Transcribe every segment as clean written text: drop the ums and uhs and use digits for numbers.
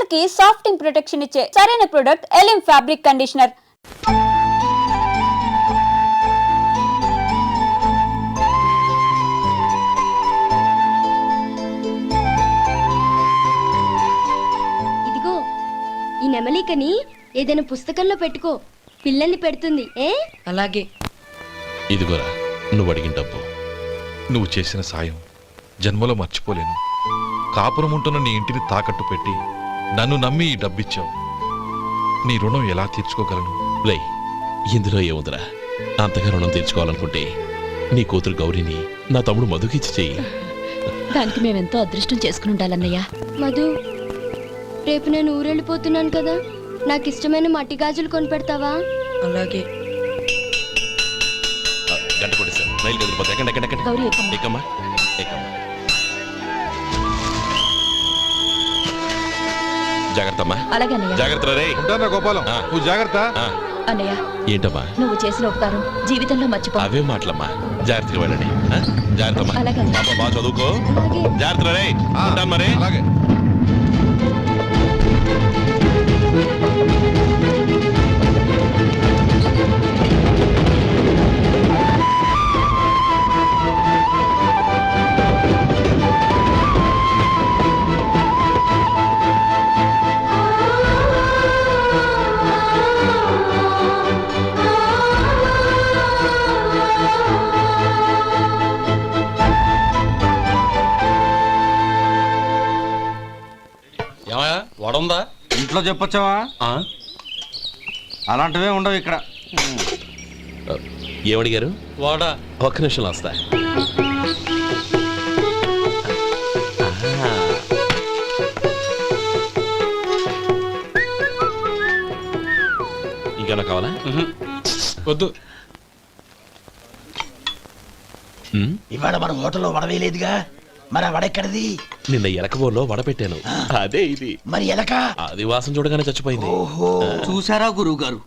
బట్టలకి సాఫ్టింగ్ ప్రొటెక్షన్ ఇచ్చే సరైన ప్రొడక్ట్ ఎలిమ్ ఫ్యాబ్రిక్ కండిషనర్. ఇదిగో ఈ నెమలికని ఏదైనా పుస్తకంలో పెట్టుకో, పిల్లల్ని పెడుతుంది. అలాగే. ఇదిగోరా నువ్వు అడిగిన డబ్బు. నువ్వు చేసిన సాయం జన్మలో మర్చిపోలేను. కాపురం ఉంటున్న నీ ఇంటిని తాకట్టు పెట్టి నన్ను నమ్మి ఈ డబ్బిచ్చావు. నీ రుణం ఎలా తీర్చుకోగలను? రేయ్, ఇందులో ఏముందిరా? అంతగా రుణం తీర్చుకోవాలనుకుంటే నీ కూతురు గౌరీని నా తమ్ముడు మధుకిచ్చి చెయ్యి. దానికి మేమెంతో అదృష్టం చేసుకుని ఉండాలన్నయ్య. మధు, రేపు నేను ఊరెళ్ళిపోతున్నాను కదా, నాకు ఇష్టమైన మట్టి గాజులు కొని పెడతావా? అలాగే. గంట కొట్టేశాను, రైలు కదిలిపోతే ఎక్కండి. గౌరీ ఎక్కమ్మా. జాగ్రత్త అమ్మా. అలాగే అన్నయ్య. జాగ్రత్త రే. ఉంటానా గోపాలం, నువ్వు జాగ్రత్త. అన్నయ్య, ఏంటమ్మా నువ్వు చేసిన ఉపకారం జీవితంలో మర్చిపో. అవే మాటలమ్మా. జాగ్రత్తగా వెళ్ళండి. జాగ్రత్త అమ్మా. అలాగే. పాప బాగా చదువుకో. అలాగే. జాగ్రత్త రే. ఉంటాను మరి. అలాగే. వడుందా? ఇంట్లో చెప్పొచ్చావా? అలాంటివే ఉండవు ఇక్కడ. ఏమడిగారు? వాడా. ఒక్క నిమిషంలో వస్తా. ఇంకేనా కావాలా? వద్దు. ఇవాళ మన హోటల్లో వడవేయలేదుగా, మరి ఆ వడ ఎక్కడిది? నిన్న ఎలకబోలో వడ పెట్టాను, అదే ఇది. మరి ఎలక? అది వాసన చూడగానే చచ్చిపోయింది. చూసారా గురువు గారు,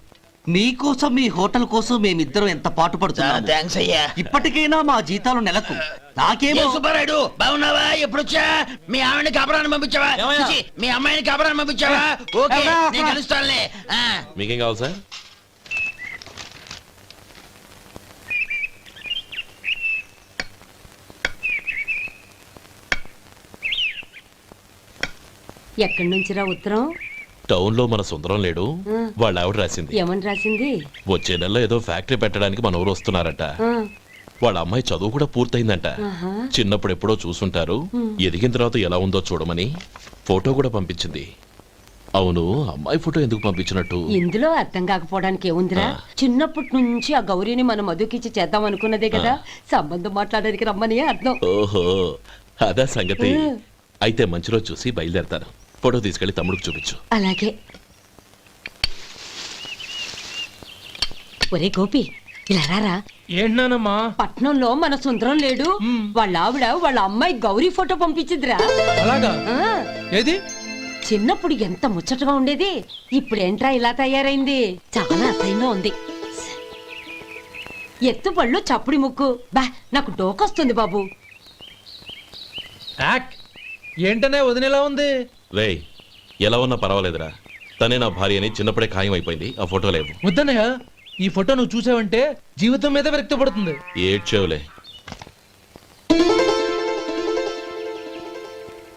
మీకోసం మీ హోటల్ కోసం మేమిద్దరం ఎంత పాటు పడుతున్నాం. థాంక్స్ అయ్యా. ఇప్పటికైనా మా జీతాలు నెలకు నాకేమో. సుబ్బారాయుడు బాగున్నావా? ఎప్పుడొచ్చా? మీ ఆవిడని కబరాన్ని పంపించావా? చిచి, మీ అమ్మాయిని కబరాన్ని పంపించావా? ఓకే, నేను కలుస్తానులే. మీకేం కావాలి సార్? ఎక్కడి నుంచిరా ఉత్తరం? టౌన్ లో మన సుందరం లేడు, వాళ్ళ ఆవిడ రాసింది. ఏమని రాసింది? వచ్చే నెలలో ఏదో ఫ్యాక్టరీ పెట్టడానికి మన ఊరు వస్తున్నారట. వాళ్ళ అమ్మాయి చదువు కూడా పూర్తయిందంట. చిన్నప్పుడు ఎప్పుడో చూసుంటారు, ఎదిగిన తర్వాత ఎలా ఉందో చూడమని ఫోటో కూడా పంపించింది. అవును, అమ్మాయి ఫోటో ఎందుకు పంపించినట్టు? ఇందులో అర్థం కాకపోవడానికి ఏముందిరా? చిన్నప్పటి నుంచి ఆ గౌరీని మనం మధుకిచ్చి చేద్దాం అనుకున్నదే కదా, సంబంధం మాట్లాడడానికి రమ్మని అర్థం. ఓహో, అదా సంగతి. అయితే మంచి రోజు చూసి బయలుదేరతాను. ఫోటో తీసుకెళ్లి తమ్ముడికి చూపించు. అలాగే. ఒరే గోపి, ఇలా రారా. ఏంటమ్మా? పట్నంలో మన సుందరం లేడు, వాళ్ళ ఆవిడ వాళ్ళ అమ్మాయి గౌరీ ఫోటో పంపించిద్రా. అలాగా? ఏది? చిన్నప్పుడు ఎంత ముచ్చటగా ఉండేది, ఇప్పుడేంట్రా ఇలా తయారైంది? చాలా అసహ్యంగా ఉంది. ఎత్తుపళ్ళు చప్పుడి ముక్కు, బా నాకు డోకొస్తుంది బాబు. ఏంటనే వదినేలా ఉంది? రేయ్, ఎలా ఉన్నా పర్వాలేదురా, తనే నా భార్య అని చిన్నప్పుడే ఖాయం అయిపోయింది. ఆ ఫోటో లేవు. వద్దన్నయ్య, ఈ ఫోటో నువ్వు చూసావంటే జీవితం మీద వ్యక్తపడుతుంది. ఏడ్చేవులే.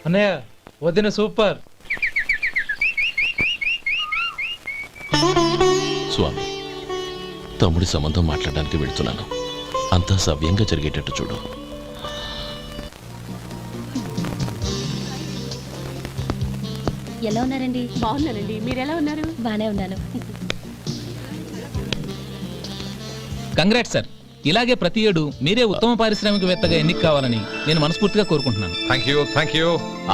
అన్నయ్య, వదిన సూపర్. స్వామి, తమ్ముడి సంబంధం మాట్లాడడానికి వెళ్తున్నాను. అంతా సవ్యంగా జరిగేటట్టు చూడు. ఎలా ఉన్నారండి? బాగున్నానండి, మీరు ఎలా ఉన్నారు? బానే ఉన్నాను. Congrats sir. ఇలాగే ప్రతి ఏడు మీరే ఉత్తమ పారిశ్రామికవేత్తగా ఎన్నిక కావాలని నేను మనస్ఫూర్తిగా కోరుకుంటున్నాను. Thank you.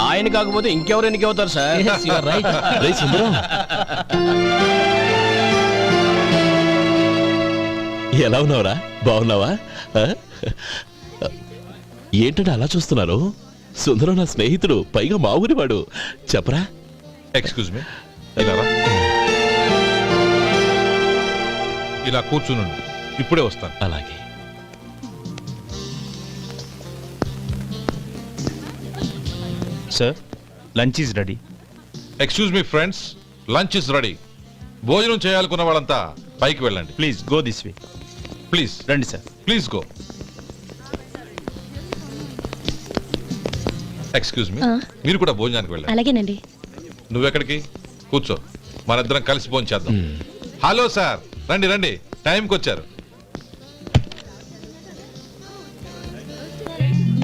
ఆయన కాకపోతే ఇంకెవరు ఎన్నికవుతారు sir? Yes, you are right. రేయ్ సుందరం, ఎలా ఉన్నావురా? బాగున్నావా? ఏంటంటే అలా చూస్తున్నారు? సుందరం నా స్నేహితుడు, పైగా మా ఊరివాడు. చెప్పరా? ఎక్స్క్యూజ్ మీ, ఇలా రా. ఇలా కూర్చునుండు, ఇప్పుడే వస్తాను. అలాగే. Sir, lunch is ready. Excuse me friends, lunch is ready. భోజనం చేయాలనుకున్న వాళ్ళంతా పైకి వెళ్ళండి. Please go this way. Please రండి sir. Please go. Excuse me, మీరు కూడా భోజనానికి వెళ్ళండి. అలాగేనండి. నువ్వెక్కడికి? కూర్చో, మనిద్దరం కలిసి భోజనం చేద్దాం. హలో సార్, రండి రండి, టైంకి వచ్చారు.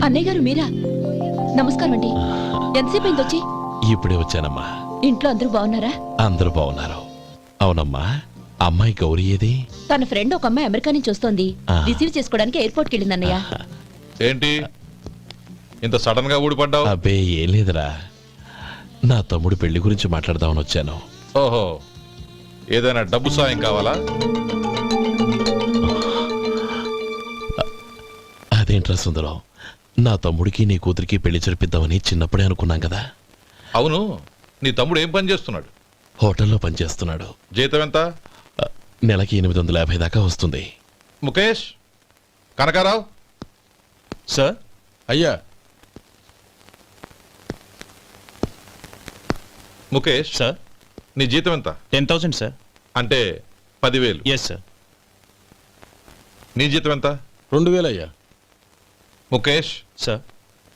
అన్నయ్య గారు మీరా? నమస్కారం అండి. ఎంతసేపు అయింది వచ్చి? ఇప్పుడే వచ్చానమ్మా. ఇంట్లో అందరూ బాగున్నారా? అందరూ బాగున్నారు. అవునమ్మా, అమ్మాయి గౌరీ ఏది? తన ఫ్రెండ్ ఒక అమ్మాయి అమెరికా నుంచి వస్తోంది. ఆ. రిసీవ్ చేసుకోవడానికి ఎయిర్పోర్ట్ కి వెళ్ళింది అన్నయ్య. ఏంటి ఇంత సడన్ గా ఊడిపడ్డావు? అబ్బే ఏం లేదురా, నా తమ్ముడు పెళ్లి గురించి మాట్లాడదామని వచ్చాను. ఓహో, ఏదైనా డబ్బు సాయం కావాలా? అదేంట్రా సుందరం, నా తమ్ముడికి నీ కూతురికి పెళ్లి జరిపిద్దామని చిన్నప్పుడే అనుకున్నాం కదా. అవును, నీ తమ్ముడు ఏం పని చేస్తున్నాడు? హోటల్లో పనిచేస్తున్నాడు. జీతం ఎంత? నెలకి 850 దాకా వస్తుంది. ముఖేష్, కనకారావు. సార్. అయ్యా ముఖేష్, సార్. నీ జీతం ఎంత? 10,000 సార్. అంటే 10,000. Yes sir. నీ జీతం ఎంత? 2,000 అయ్యా. ముఖేష్, సార్.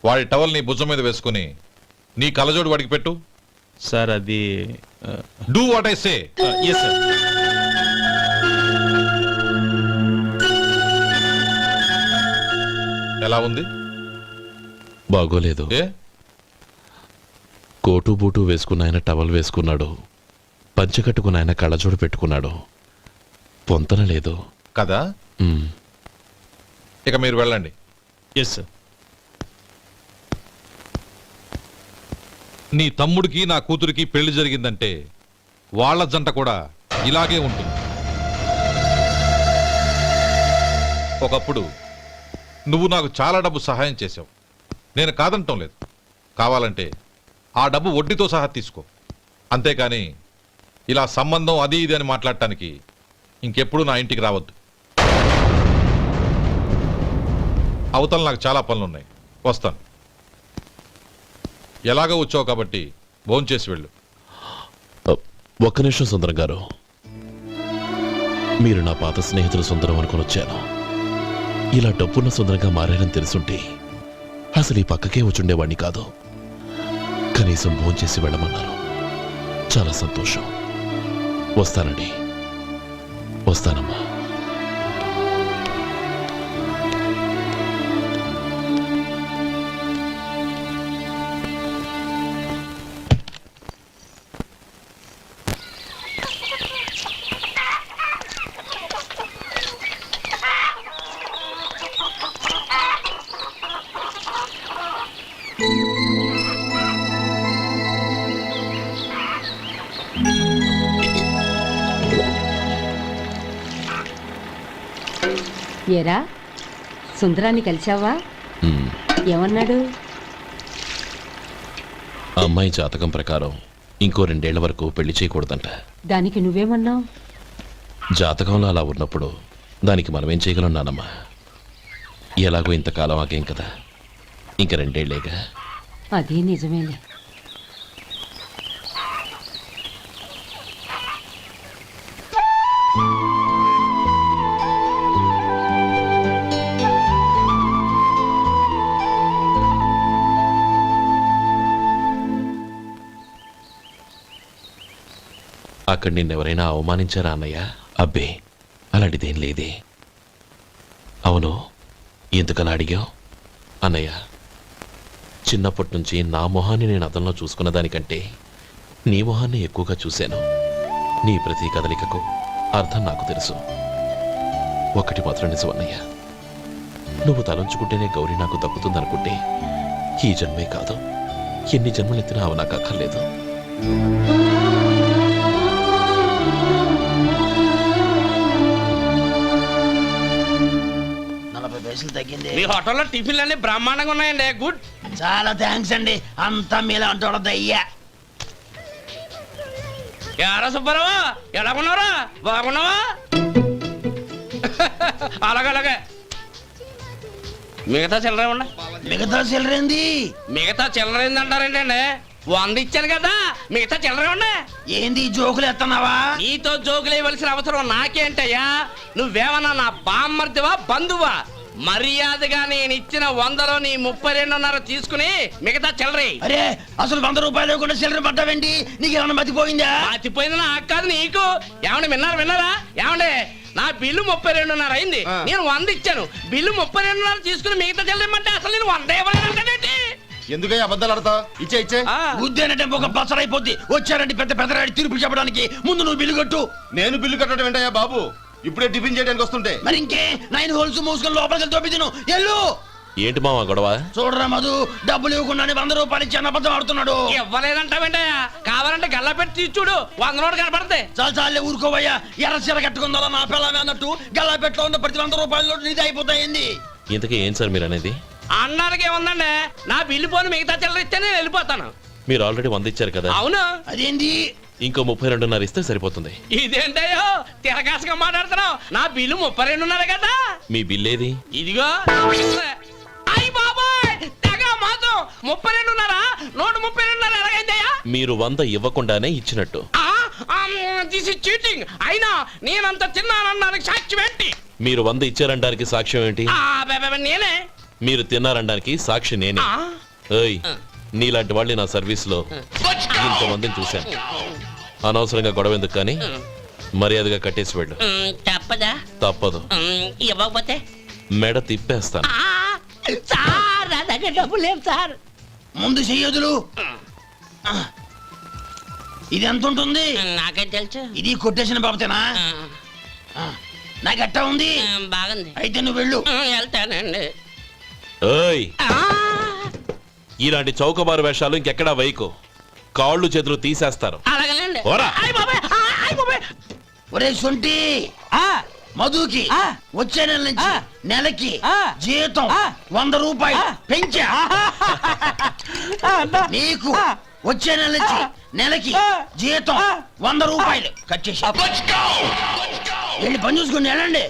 వాడి టవల్ నీ భుజం మీద వేసుకుని నీ కలజోడు వాడికి పెట్టు. సార్ అది do what I say. Yes sir. ఎలా ఉంది? బాగోలేదు. ఏ? కోటు బూటు వేసుకున్న ఆయన టవల్ వేసుకున్నాడు, పంచె కట్టుకున్న ఆయన కళ్ళజోడు పెట్టుకున్నాడు. పొంతన లేదు కదా. ఉమ్. ఇక మీరు వెళ్ళండి. Yes sir. నీ తమ్ముడికి నా కూతురికి పెళ్లి జరిగిందంటే వాళ్ళ జంట కూడా ఇలాగే ఉంటుంది. ఒకప్పుడు నువ్వు నాకు చాలా డబ్బు సహాయం చేశావు, నేను కాదంటం లేదు. కావాలంటే ఆ డబ్బు వడ్డీతో సహా తీసుకో. అంతేకాని ఇలా సంబంధం అది ఇది అని మాట్లాడటానికి ఇంకెప్పుడు నా ఇంటికి రావద్దు. అవతల నాకు చాలా పనులున్నాయి, వస్తాను. ఎలాగో వచ్చావు కాబట్టి భోంచేసి వెళ్ళు. ఒక్క నిమిషం సుందరం గారు, మీరు నా పాత స్నేహితులు సుందరం అనుకుని వచ్చాను. ఇలా డబ్బున్న సుందరంగా మారారని తెలుసుంటే అసలు ఈ పక్కకే వచ్చుండేవాడిని కాదు. కనీసం భోంచేసి వెళ్ళమన్నారు, చాలా సంతోషం. వస్తానండి. వస్తానమ్మా. ఏరా సుందరాన్ని కలిశావా? ఉమ్. ఏమన్నాడు? అమ్మాయి జాతకం ప్రకారం ఇంకో 2 ఏళ్ల వరకు పెళ్లి చేయకూడదంట. దానికి నువ్వేమన్నావు? జాతకంలో అలా ఉన్నప్పుడు దానికి మనమేం చేయగలం నానమ్మా? ఎలాగో ఇంతకాలం ఆగేం కదా, ఇంక 2 ఏళ్లేగా. అది నిజమేలే. అక్కడ నిన్నెవరైనా అవమానించారా అన్నయ్య? అబ్బే, అలాంటిదేం లేదే. అవును, ఎందుకలా అడిగావు? అన్నయ్య, చిన్నప్పటి నుంచి నా మొహాన్ని నేను అద్దంలో చూసుకున్న దానికంటే నీ మొహాన్ని ఎక్కువగా చూశాను. నీ ప్రతి కదలికకు అర్థం నాకు తెలుసు. ఒకటి మాత్రం నిజం అన్నయ్య, నువ్వు తలంచుకుంటేనే గౌరీ నాకు దక్కుతుందనుకుంటే ఈ జన్మే కాదు, ఎన్ని జన్మలెత్తినా అవి నాకు అక్కర్లేదు. 40 పైసలు తగ్గింది. మీ హోటల్లో టిఫిన్లు అన్ని బ్రహ్మాండంగా ఉన్నాయండి. గుడ్. చాలా థ్యాంక్స్ అండి, అంతా మీలా అంటాడు అయ్యా. యారా సుబ్బారావు, ఎలా ఉన్నారా? బాగున్నావా? అలాగే మిగతా చిల్లర ఉన్నా. మిగతా చిల్లరేంది? మిగతా చిల్లర ఏందంటారేంటండి? వంద ఇచ్చాను కదా మిగతా చిల్లర ఉండే. ఏంది ఈ జోకులు ఎత్తన్నావా? నీతో జోకులు ఇవ్వాల్సిన అవసరం నాకేంటయ్యా? నువ్వేమన్నా నా బామ్మర్దివా బంధువా? మర్యాదగా నేను ఇచ్చిన 100లో నీ 32.5 తీసుకుని మిగతా చిల్లరే. అరే అసలు 100 రూపాయలు కూడా సిల్లర్ పడ్డావేంటి? నీకు ఏమన్నా మతిపోయిందా? పాతిపోయింది నాకు కాదు నీకు. ఏమండి విన్నారా? ఏమండి నా బిల్లు 32.5 అయింది. నేను 100 ఇచ్చాను. బిల్లు 32.5 తీసుకుని మిగతా చెల్లిమంటే అసలు నేను 100 ఇవ్వలేదు కదండి. ఎందుకయ్యా అబద్ధాలు ఆడతావు? ఇచ్చే ఉద్దేనంటే ఒక పసరైపోద్ది. వచ్చారంటే పెద్ద పెద్దరాడి తీర్పు చెప్పడానికి ముందు నువ్వు బిల్లు కట్టు. నేను బిల్లు కట్టడం ఏంటయ్యా బాబు? ఇప్పుడే టిఫిన్ చేయడానికి వస్తుంటే. మరి ఇంకే 9 హోల్స్ మూసుకొని లోపలికి తోపి తిను. ఎల్లు. ఏంటి మావా గొడవ? చూడరా మధు, డబ్బులు ఇవ్వకుండానే 100 రూపాయలు ఇచ్చి అబద్ధం ఆడుతున్నాడు. ఇవ్వలేదంటావేంటయ్యా? కావాలంటే గల్లా పెట్టి తీసి చూడు, 100 నోటు కనపడతాయి. చాలే ఊరుకోవయ్యా. ఎర్ర చీర కట్టుకుందా నా పిల్లమే అన్నట్టు గల్లా పెట్లో ఉన్న ప్రతి 100 రూపాయలు నీది అయిపోతాయింది. ఇంతకీ ఏం సార్ మీరు అనేది? అన్నానికి ఏముందండి, నా బిల్లు పోను మిగతా చిల్లర ఇస్తే నేను వెళ్ళిపోతాను. మీరు ఆల్రెడీ 100 ఇచ్చారు కదా? అవును. అదేంటి? ఇంకో 32.5 ఇస్తే సరిపోతుంది. ఇదేంటయ్యో తిరగాసుగా మాట్లాడుతున్నావు? నా బిల్లు 32.5 కదా. మీ బిల్ ఏది? ఇదిగో. అయ్య బాబాయ్, తెగ మాతో 32.5 132.5 ఎలాగైందయ్యా? మీరు 100 ఇవ్వకుండానే ఇచ్చినట్టు. This is cheating. అయినా నేనంత తిన్నానన్నానికి సాక్ష్యం ఏంటి? మీరు 100 ఇచ్చారనడానికి సాక్ష్యం ఏంటి? నేనే. మీరు తిన్నారనడానికి సాక్షి నేనే. ఏయ్, నీలాంటి వాళ్ళని నా సర్వీస్ లో ఇంతమందిని చూశాను. అనవసరంగా గొడవ ఎందుకు కానీ మర్యాదగా కట్టేసి వెళ్ళు. తప్పదా? తప్పదు. ఇవ్వకపోతే మెడ తిప్పేస్తాను. సార్ నా దగ్గర డబ్బు లేవు సార్. ముందు చెయ్యదులు. ఇది ఎంత ఉంటుంది? నాకేం తెలుసు. ఇది కొట్టేసిన బాబతేనా? నాకు ఎట్టా ఉంది? బాగుంది. అయితే నువ్వు వెళ్ళు. వెళ్తానండి. ఏయ్, ఇలాంటి చౌకబారు వేషాలు ఇంకెక్కడా వైకు. కాళ్ళు చేతులు తీసేస్తారు. అలాగేనండి. ఓరా. ఒరే సొంటి, మధుకి వచ్చే నెల నుంచి నెలకి జీతం 100 రూపాయలు పెంచా. నీకు వచ్చే నెల నుంచి నెలకి జీతం 100 రూపాయలు కట్ చేసి వెళ్ళి పని చూసుకుని వెళ్ళండి.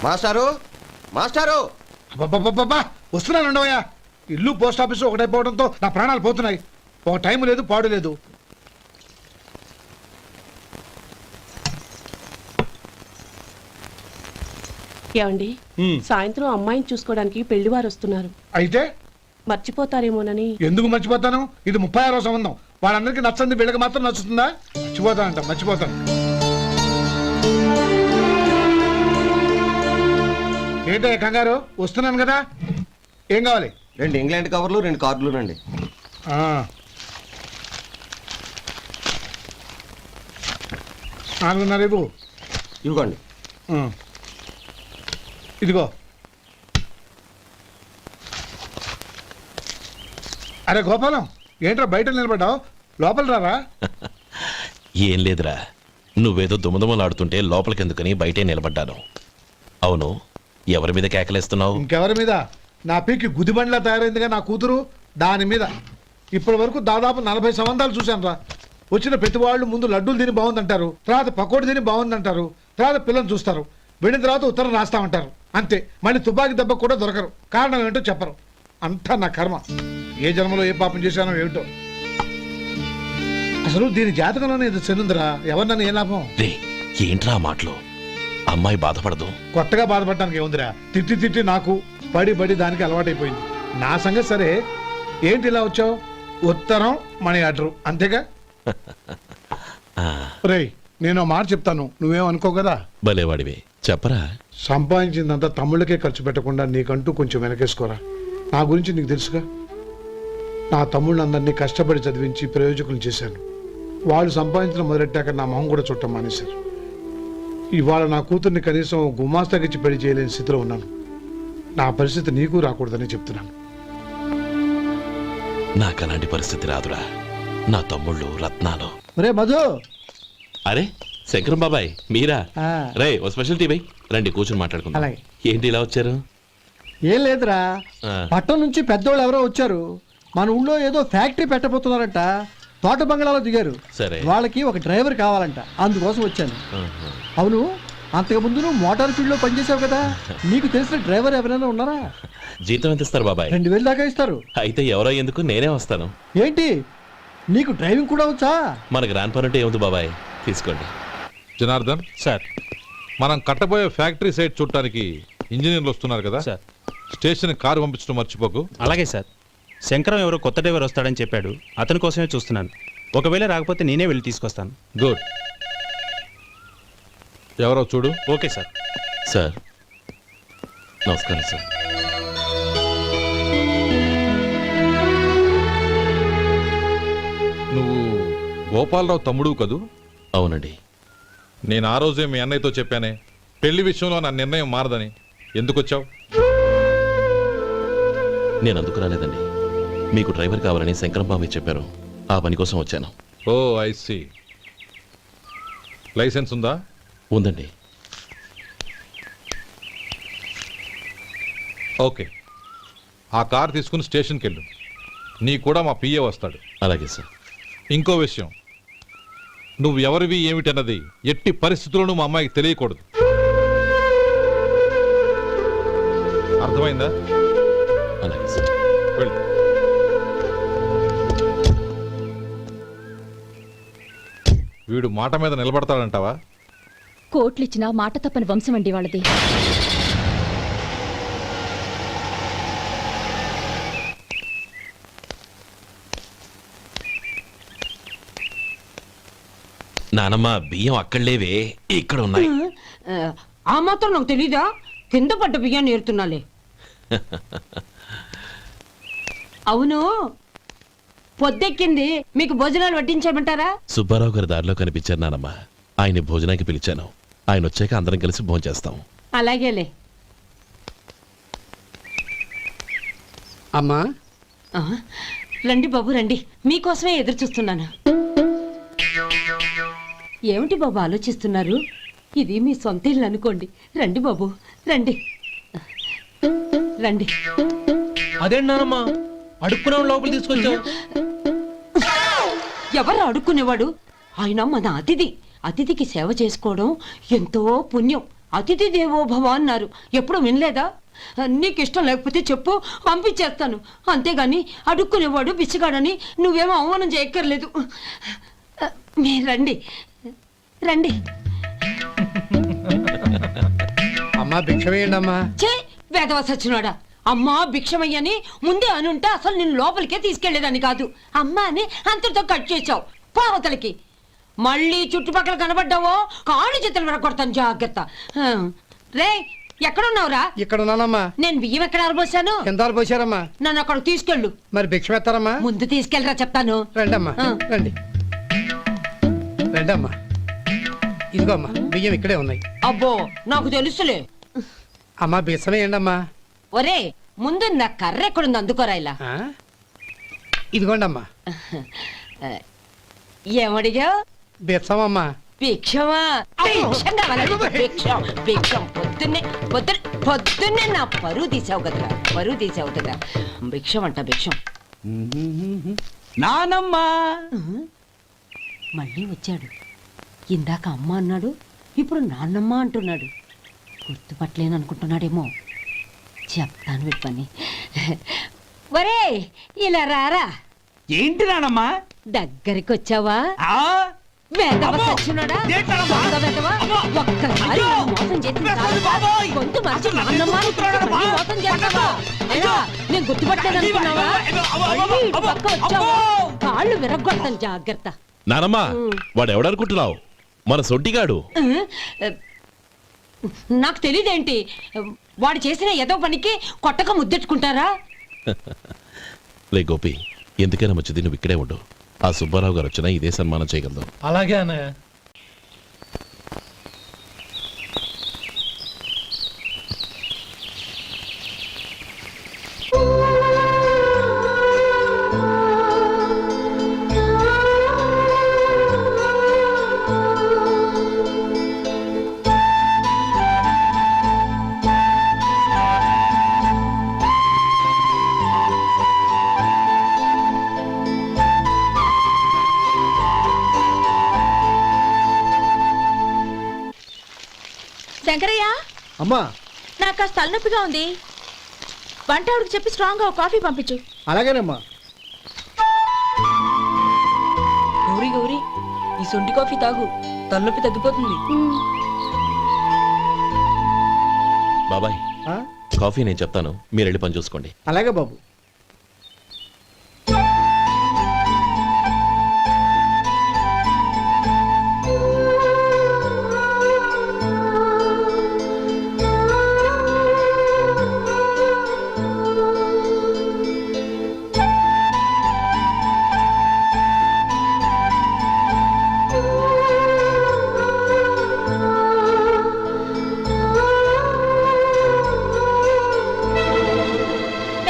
మాస్టారు మాస్టారు వస్తున్నాను ఉండవయ్యా. ఇల్లు పోస్ట్ ఆఫీసు ఒకటైపోవడంతో నా ప్రాణాలు పోతున్నాయి. ఒక టైం లేదు, పాడు లేదు. ఏమండి, సాయంత్రం అమ్మాయిని చూసుకోవడానికి పెళ్లివారు వస్తున్నారు. అయితే మర్చిపోతారేమోనని. ఎందుకు మర్చిపోతాను? ఇది 36వ సంబంధం. వాళ్ళందరికీ నచ్చంది వీళ్ళకి మాత్రం నచ్చుతుందా? మర్చిపోతాను. ఏంటో కంగారు? వస్తున్నాను కదా. ఏం కావాలి? 2 ఇంగ్లాండ్ కవర్లు 2 కార్డులు రండి. రేపు ఇవ్వండి. ఇదిగో. అరే గోపాలం, ఏంట్రా బయట నిలబడ్డావు? లోపల రారా. ఏం లేదురా, నువ్వేదో దుమదుమలాడుతుంటే లోపలికెందుకని బయటే నిలబడ్డాను. అవును, ఎవరి మీద కేకలేస్తున్నావు? ఇంకెవరి మీద? నా పీకి గుదిబండ్లా తయారైందిగా నా కూతురు, దాని మీద. ఇప్పటి వరకు దాదాపు 40 సంబంధాలు చూశాను రా. వచ్చిన ప్రతి వాళ్ళు ముందు లడ్డూలు తిని బాగుందంటారు, తర్వాత పకోడి తిని బాగుందంటారు, తర్వాత పిల్లలు చూస్తారు, వెళ్ళిన తర్వాత ఉత్తరం రాస్తామంటారు. అంతే. మళ్ళీ తుపాకీ దెబ్బ కూడా దొరకరు. కారణం ఏంటో చెప్పరు. అంతా నా కర్మ. ఏ జన్మలో ఏ పాపం చేశానో ఏమిటో. అసలు దీని జాతకంలోనే ఇది చెందుందిరా. ఎవరినన్నా ఏ లాభం? ఏంట్రా మాటలు? అమ్మాయి బాధపడదు. కొత్తగా బాధపడటానికి ఏముందిరా? తిట్టి నాకు పడి దానికి అలవాటైపోయింది. నా సంగతి సరే, ఏంటి ఇలా వచ్చావు? ఉత్తరం మనీ ఆర్డర్ అంతేగా. రేయ్, నేను మాట చెప్తాను, నువ్వేం అనుకో కదా. భలేవాడివే, చెప్పరా. సంపాదించిందంతా తమ్ముళ్ళకే ఖర్చు పెట్టకుండా నీకంటూ కొంచెం వెనకేసుకోరా. నా గురించి నీకు తెలుసుగా. నా తమ్ముళ్ళందరినీ కష్టపడి చదివించి ప్రయోజకులు చేశాను. వాళ్ళు సంపాదించడం మొదలెట్టాక నా మొహం కూడా చుట్టం మానేశారు. ఇవాళ నా కూతుర్ని కనీసం గుమాస్తాకిచ్చి పెళ్లి చేయలేని స్థితిలో ఉన్నాను. నా పరిస్థితి నీకు రాకూడదని చెప్తున్నాను. నాకు అలాంటి పరిస్థితి రాదురా. నా తమ్ముళ్ళు రత్నాలు. రే మధు. అరే శంకరం బాబాయ్, మీరా? రే, ఓ స్పెషల్ టీ బై రండి, కూర్చొని మాట్లాడుకుందాం. ఏంటి ఇలా వచ్చారు? ఏం లేదురా, పట్టణం నుంచి పెద్దోళ్ళు ఎవరో వచ్చారు. మన ఊళ్ళో ఏదో ఫ్యాక్టరీ పెట్టబోతున్నారంట. తోట బంగ్లాలో దిగారు. సరే. వాళ్ళకి ఒక డ్రైవర్ కావాలంట, అందుకోసం వచ్చాను. అవును, అంతకుముందు నువ్వు మోటార్ ఫీల్డ్ లో పనిచేసావు కదా, నీకు తెలిసిన డ్రైవర్ ఎవరైనా ఉన్నారా? జీతం ఎంత ఇస్తారు బాబాయ్? 2000 దాకా ఇస్తారు. అయితే ఎవరో ఎందుకు, నేనే వస్తాను. ఏంటి, నీకు డ్రైవింగ్ కూడా వచ్చా? మన గ్రాండ్ పరంటే ఏముంది బాబాయ్, తీసుకోండి. జనార్దన్ సార్. మనం కట్టబోయే ఫ్యాక్టరీ సైట్ చూడటానికి ఇంజనీర్లు వస్తున్నారు కదా సార్. స్టేషన్ కారు పంపించడం మర్చిపోకు. అలాగే సార్. శంకరం ఎవరో కొత్త డ్రైవర్ వస్తాడని చెప్పాడు, అతని కోసమే చూస్తున్నాను. ఒకవేళ రాకపోతే నేనే వెళ్ళి తీసుకొస్తాను. గుడ్. ఎవరో చూడు. Okay sir. సార్ నమస్కారం సార్. నువ్వు గోపాలరావు తమ్ముడు కదూ? అవునండి. నేను ఆ రోజే మీ అన్నయ్యతో చెప్పానే, పెళ్లి విషయంలో నా నిర్ణయం మారదని. ఎందుకు వచ్చావు? నేను అందుకు రాలేదండి, మీకు డ్రైవర్ కావాలని శంకరం బాబాయ్ చెప్పారు, ఆ పని కోసం వచ్చాను. ఓ ఐ సీ. లైసెన్స్ ఉందా? ఉందండి. ఓకే, ఆ కార్ తీసుకుని స్టేషన్కి వెళ్ళు. నీ కూడా మా పిఏ వస్తాడు. అలాగే సార్. ఇంకో విషయం, నువ్వు ఎవరివి ఏమిటన్నది ఎట్టి పరిస్థితుల్లోనూ మా అమ్మాయికి తెలియకూడదు. అర్థమైందా? అలాగే సార్. వెళ్ళు. వీడు మాట మీద నిలబడతాడంటావా? కోట్లిచ్చిన మాట తప్పని వంశం అండి వాళ్ళది. నానమ్మ, బియ్యం అక్కడ లేవే, ఇక్కడ ఉన్నాయి. ఆ మాత్రం నాకు తెలీదా? కింద పడ్డ బియ్యాన్ని ఏరుతున్నాలే. అవును, పొద్దెక్కింది, మీకు భోజనాలు వడ్డించమంటారా? సుబ్బారావు గారి దారిలో కనిపించారు నానమ్మ, ఆయన్ని భోజనానికి పిలిచాను. ఆయన వచ్చాక అందరం కలిసి భోజనం చేస్తాం. అలాగేలే. అమ్మా, రండి బాబు రండి, మీకోసమే ఎదురు చూస్తున్నాను. ఏమిటి బాబు ఆలోచిస్తున్నారు? ఇది మీ సొంత ఇల్లు అనుకోండి. రండి బాబు రండి రండి. అదేంటమ్మా అడుక్కునే లోపల తీసుకొచ్చావు? ఎవరు అడుక్కునేవాడు? ఆయన మన అతిథి. అతిథికి సేవ చేసుకోవడం ఎంతో పుణ్యం. అతిథి దేవో భవ అన్నారు, ఎప్పుడు వినలేదా? నీకు ఇష్టం లేకపోతే చెప్పు, పంపించేస్తాను. అంతేగాని అడుక్కునేవాడు బిచ్చగాడని నువ్వేమో అవమానం చేయక్కర్లేదు. మీరు రండి రండి. అమ్మా భిక్ష వేయండి అమ్మా. చే వేదవ సచ్చినాడా, అమ్మా భిక్షమయ్యని ముందే అనుంటే అసలు నిన్ను లోపలికే తీసుకెళ్లేదని కాదు. అమ్మా అని అంతటితో కట్ చేసావు. పావతలకి మళ్ళీ చుట్టుపక్కల కనబడ్డావో కాళ్ళు చేతులు విరగొడతాను, జాగ్రత్త. రే, ఎక్కడున్నావురా? ఇక్కడ ఉన్నానమ్మా. నేను బియ్యం ఎక్కడ ఆరబోసాను? కిందాలు పోసారమ్మా. నన్ను అక్కడ తీసుకెళ్ళు. మరి భిక్ష పెడతారమ్మా? ముందు తీసుకెళ్ళరా చెప్తాను. రండమ్మా, రండి రండమ్మా. ఇదిగో అమ్మా, బియ్యం ఇక్కడే ఉన్నాయి. అబ్బో, నాకు తెలుసులే. అమ్మా బియ్యం వేయండి అమ్మా. ఒరే, ముందు నా కర్ర ఎక్కడుంది, అందుకోరా ఇలా. ఇదిగోండి అమ్మా. ఏమడిగా? బిచ్చమమ్మా. భిక్షమా? భిక్షం కావాలండి, భిక్షం భిక్షం. పొద్దున్నే నా పరువు తీసావు కదరా, పరువు తీసావు కదా. భిక్షం అంట, భిక్షం. నానమ్మా మళ్ళీ వచ్చాడు. ఇందాక అమ్మ అన్నాడు, ఇప్పుడు నాన్నమ్మ అంటున్నాడు. గుర్తుపట్టలేను అనుకుంటున్నాడేమో. చెప్తాను విప్పని. ఒరే, ఇలా రారా. ఏంటి నానమ్మా? దగ్గరికి వచ్చావా? వేదవ సచ్చినోడా, దొంగ వేదవ. ఒక్కసారి నన్ను మోసం చేసి గొంతు మార్చి నాన్నమ్మ మళ్ళీ మోసం చేస్తావా? ఏరా, నేను గుర్తుపట్టలేదు అనుకున్నావా? మళ్ళీ ఇటు పక్క వచ్చావా, కాళ్ళు విరగొడతాను, జాగ్రత్త. నానమ్మ, వాడు ఎవడనుకుంటున్నావు? మన సొంటిగాడు. నాకు తెలీదేంటి? వాడు చేసిన ఏదో పనికి కొట్టక ముద్దెట్టుకుంటారా? లే గోపి, ఎందుకైనా మంచిది నువ్వు ఇక్కడే ఉండు. ఆ సుబ్బారావు గారు వచ్చినా ఇదే సన్మానం చేయగలదు. అలాగే అన్నయ్య. అమ్మా నాకు కాస్త తలనొప్పిగా ఉంది. వంట ఆవిడకి చెప్పి స్ట్రాంగ్ గా కాఫీ పంపించు. అలాగేనమ్మా. గౌరీ గౌరీ, ఈ సొంటి కాఫీ తాగు, తలనొప్పి తగ్గిపోతుంది. బాబాయ్ ఆ? కాఫీ నేను చెప్తాను, మీరు వెళ్ళి పని చూసుకోండి. అలాగే బాబు.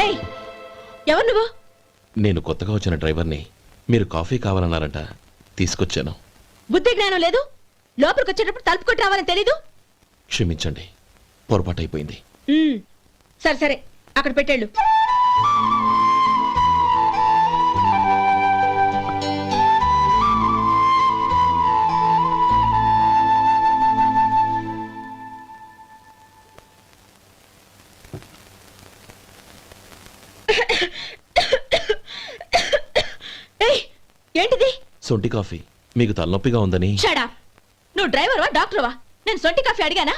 ఏయ్, ఎవరు నువ్వు? నేను కొత్తగా వచ్చిన డ్రైవర్ని. మీరు కాఫీ కావాలన్నారంట, తీసుకొచ్చాను. బుద్ధి జ్ఞానం లేదు. లోపలికి వచ్చేటప్పుడు తలుపు కొట్టి రావాలని తెలీదు. క్షమించండి, పొరపాటు అయిపోయింది. సరే సరే, అక్కడ పెట్టేళ్ళు. ఏయ్, ఏంటిది? సొంటి కాఫీ. మీకు తలనొప్పిగా ఉందని. షడా, నువ్వు డ్రైవర్వా డాక్టర్వా? నేను సొంటి కాఫీ అడిగానా?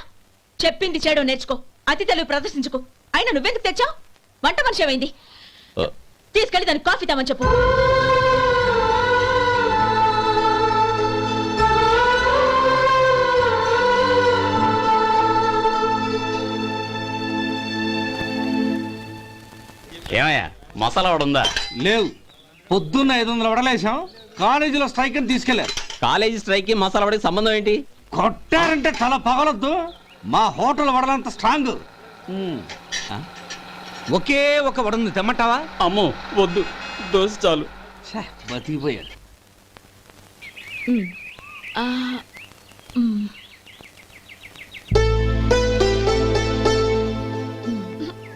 చెప్పింది చేయడం నేర్చుకో, అతి తెలివి ప్రదర్శించుకో. అయినా నువ్వెందుకు తెచ్చావు? వంట మనిషి ఏమైంది? ఆ, తీసుకెళ్ళి దానికి కాఫీ తామని చెప్పు. ఏమయ్యా, మసాలా వాడు ఉందా? లేవు. పొద్దున్న 500 వడలేసాం, కాలేజీలో స్ట్రైక్ అని తీసుకెళ్లారు. కాలేజీ స్ట్రైక్ కి మసాలా వాడికి సంబంధం ఏంటి? కొట్టారంటే తల పగలొద్దు. మా హోటల్ వడలంత స్ట్రాంగ్. ఒకే ఒక వడుంది, తెమ్మంటావా? అమ్మో వద్దు, దోశ చాలు. బతికిపోయాడు.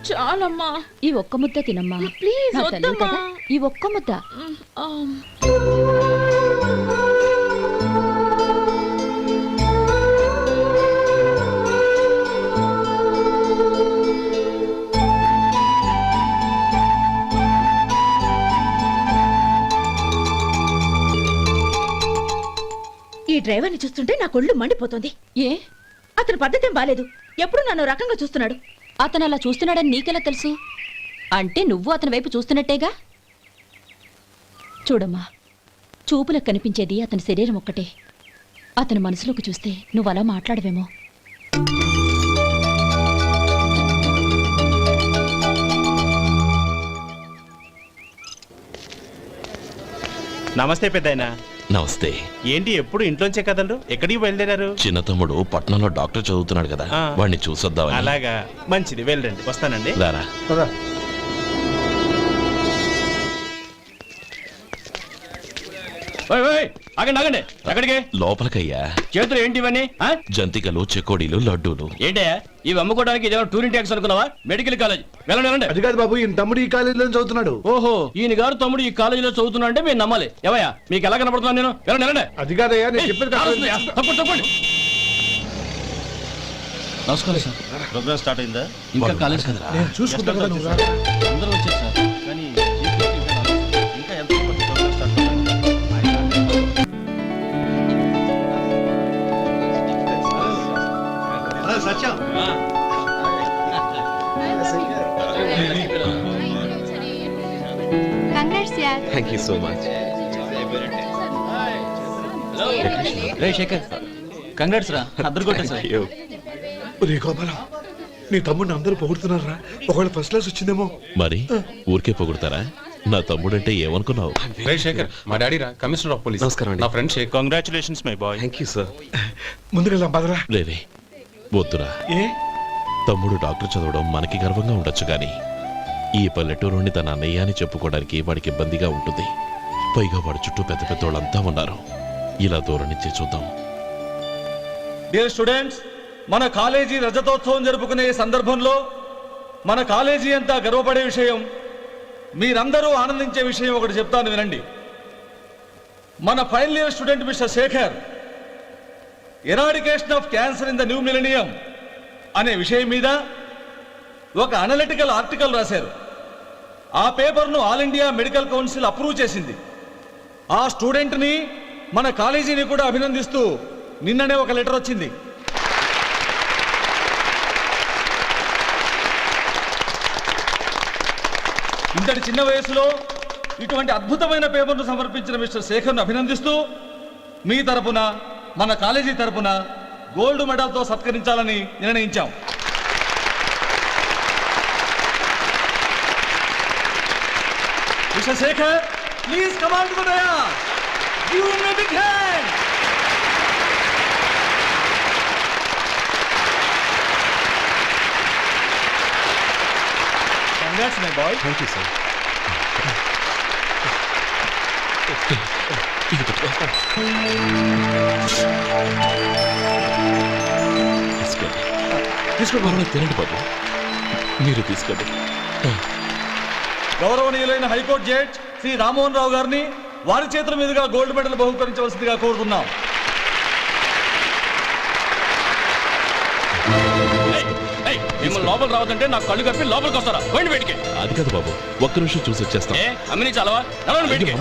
చాలమ్మా, ఈ ఒక్క ముద్ద తినమ్మా. ప్లీజ్ నా తల్లి వద్దమ్మా. కదా, ఈ ఒక్క ముద్ద. ఈ డ్రైవర్ని చూస్తుంటే నా కొళ్ళు మండిపోతుంది. ఏ, అతని పద్ధతి ఏం బాలేదు. ఎప్పుడు నన్ను రకంగా చూస్తున్నాడు. అతను అలా చూస్తున్నాడని నీకెలా తెలుసు? అంటే నువ్వు అతని వైపు చూస్తున్నట్టేగా. చూడమ్మా, చూపులకు కనిపించేది అతని శరీరం ఒక్కటే. అతని మనసులోకి చూస్తే నువ్వు అలా మాట్లాడవేమో. నమస్తే పెద్దాయనా. నమస్తే. ఏంటి ఎప్పుడు ఇంట్లోంచే కదలరు? ఎక్కడికి బయలుదేరారు? చిన్న తమ్ముడు పట్నంలో డాక్టర్ చదువుతున్నాడు కదా, ఆ. వాడిని చూసొద్దామని. అలాగా, మంచిది, వెళ్ళండి. వస్తానండి. రారా. కదా. ఆగండి ఆగండి, ఎక్కడికి? లోపలికయ్యా. చేతులు ఏంటి ఇవన్నీ? జంతికలు, చెకోడీలు, లడ్డూలు. ఏంటయ్యా ఇవి అమ్ముకోవడానికి ఇదేమో టూరింగ్ ట్యాక్స్ అనుకున్నావా? మెడికల్ కాలేజ్, వెళ్ళండి వెళ్ళండి. అది కాదు బాబు, ఈయన తమ్ముడు ఈ కాలేజీలో చదువుతున్నాడు. ఓహో, ఈయన గారు తమ్ముడు ఈ కాలేజీలో చదువుతున్నా అంటే మీరు నమ్మాలి. ఎవయ్యా మీకు ఎలా కనపడుతున్నాను నేను? వెళ్ళండి వెళ్ళండి. అది కాదయ్యా, నేను చెప్పేది కాదు. తప్పండి తప్పండి. నమస్కారం సార్. ప్రోగ్రామ్ స్టార్ట్ అయిందా? ఇంకా కాలేజ్ కదా, నేను చూసుకుంటాను కదా, నువ్వు రా. అందరూ వచ్చారు సార్. కానీ ఇంకా ఎంత ప్రోగ్రామ్ స్టార్ట్ అవ్వాలి? Satyam. Thank you so much. రే శేఖర్, కంగ్రాట్స్ రా, అద్దరు కొట్టా సార్. ఒరే గోపాలం, నీ తమ్ముడిని అందరూ పొగుడుతున్నారా? ఒకవేళ ఫస్ట్ క్లాస్ వచ్చిందేమో. మరి ఊరికే పొగుడతారా? నా తమ్ముడంటే ఏమనుకున్నావు? శేఖర్, మా డాడీ రా, కమిషనర్ ఆఫ్ పోలీస్. నమస్కారం నా friend Shekhar. Congratulations my boy. Thank you sir. ముందుకెళ్దాం పదరా. లేదే, వద్దురా. ఏ తమ్ముడు డాక్టర్ చదవడం మనకి గర్వంగా ఉండొచ్చు కానీ ఈ పల్లెటూరుని తన అన్నయ్య అని చెప్పుకోవడానికి వాడికి ఇబ్బందిగా ఉంటుంది. పైగా వాడి చుట్టూ పెద్ద పెద్ద వాళ్ళంతా ఉన్నారు. ఇలా దూరం నుంచి చూద్దాం. డియర్ స్టూడెంట్స్, మన కాలేజీ రజతోత్సవం జరుపుకునే ఈ సందర్భంలో మన కాలేజీ అంతా గర్వపడే విషయం, మీరందరూ ఆనందించే విషయం ఒకటి చెప్తాను వినండి. మన final year student mister Shekhar, eradication of cancer in the new millennium అనే విషయం మీద ఒక అనలిటికల్ ఆర్టికల్ రాశారు. ఆ పేపర్ను all India medical council approve చేసింది. ఆ స్టూడెంట్ని మన కాలేజీని కూడా అభినందిస్తూ నిన్ననే ఒక లెటర్ వచ్చింది. ఇంతటి చిన్న వయసులో ఇటువంటి అద్భుతమైన పేపర్ను సమర్పించిన మిస్టర్ శేఖర్ను అభినందిస్తూ మీ తరపున మన కాలేజీ తరపున గోల్డ్ మెడల్తో సత్కరించాలని నిర్ణయించాం. Mister Shekhar, please come on to the dais. Give him a big hand. Congrats my boy. Thank you sir. తీసుకోండి, తినండి బాబు. మీరు తీసుకోండి. గౌరవనీయులైన హైకోర్టు జడ్జ్ శ్రీ రామ్మోహన్ రావు గారిని వారి చేతుల మీదుగా గోల్డ్ మెడల్ బహుకరించవలసిందిగా కోరుతున్నాం. మిమ్మల్ని లోపల రావద్దంటే నాకు కళ్ళు కప్పి లోపలికి వస్తారా? పోయింది బయటికి. అది కాదు బాబు, ఒక్క నిమిషం చూసి వచ్చేస్తాం. అమ్మిని చాలవా? బయటికి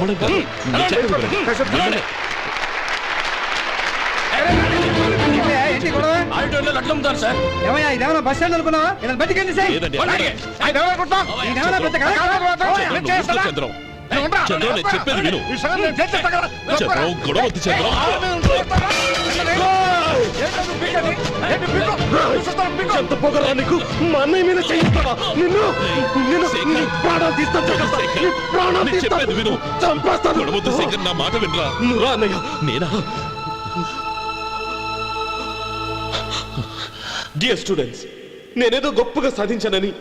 ఆడిటోరియంలో లడ్లు అమ్ముతారు సార్. ఇదేమన్నా బస్ స్టాండ్ అనుకున్నావా? బయటికి చంద్రం, చంద్రం, నేను చెప్పేది విను. చంద్రం, గొడవ వద్దు చంద్రం. ఎంత పొగరా నీకు? మా అన్నయ్య మీద చేయిస్తావా? నిన్ను నిన్ను ప్రాణాలు తీస్తాను. చెప్పేది విను. చంపేస్తాను. గొడవ వద్దు శేఖర్, నా మాట వినరా. నువ్వు అన్నయ్య. నేనా? డియర్ స్టూడెంట్స్, నేనేదో గొప్పగా సాధించానని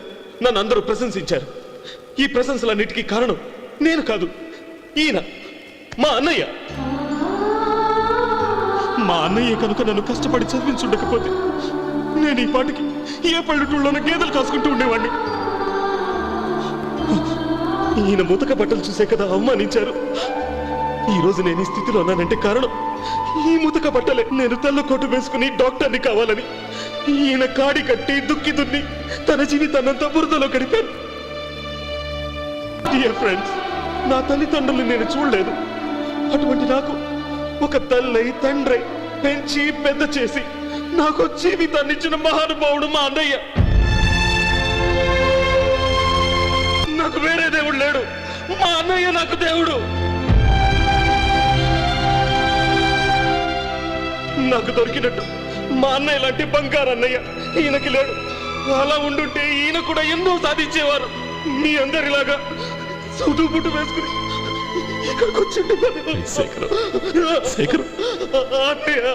నన్ను అందరూ ప్రశంసించారు. ఈ ప్రశంసలన్నిటికీ కారణం నేను కాదు, ఈయన మా అన్నయ్య. మా అన్నయ్య కనుక నన్ను కష్టపడి చదివించుండకపోతే నేను ఈ పాటికి ఏ పల్లెటూళ్ళలోనూ గేదెలు కాసుకుంటూ ఉండేవాడిని. ఈయన ముతక బట్టలు చూసే కదా అవమానించారు. ఈ రోజు నేను ఈ స్థితిలో ఉన్నానంటే కారణం ఈ ముతక బట్టలే. నేను తెల్ల కోటు వేసుకుని డాక్టర్ని కావాలని ఈయన కాడి కట్టి దుక్కి దున్ని తన జీవితాన్నంతా బురదలో గడిపాను. డియర్ ఫ్రెండ్స్, నా తల్లిదండ్రులు నేను చూడలేదు. అటువంటి నాకు ఒక తల్లై తండ్రై పెంచి పెద్ద చేసి నాకు జీవితాన్ని ఇచ్చిన మహానుభావుడు మా అన్నయ్య. నాకు వేరే దేవుడు లేడు, మా అన్నయ్య నాకు దేవుడు. నాకు దొరికినట్టు మా అన్నయ్య లాంటి బంగారు అన్నయ్య ఈయనకి లేడు. అలా ఉండుంటే ఈయన కూడా ఎన్నో సాధించేవారు. మీ అందరిలాగా సూటు బుట్టు వేసుకుని ఇక్కడికి వచ్చింది. శేఖర్, శేఖర్, అన్నయ్య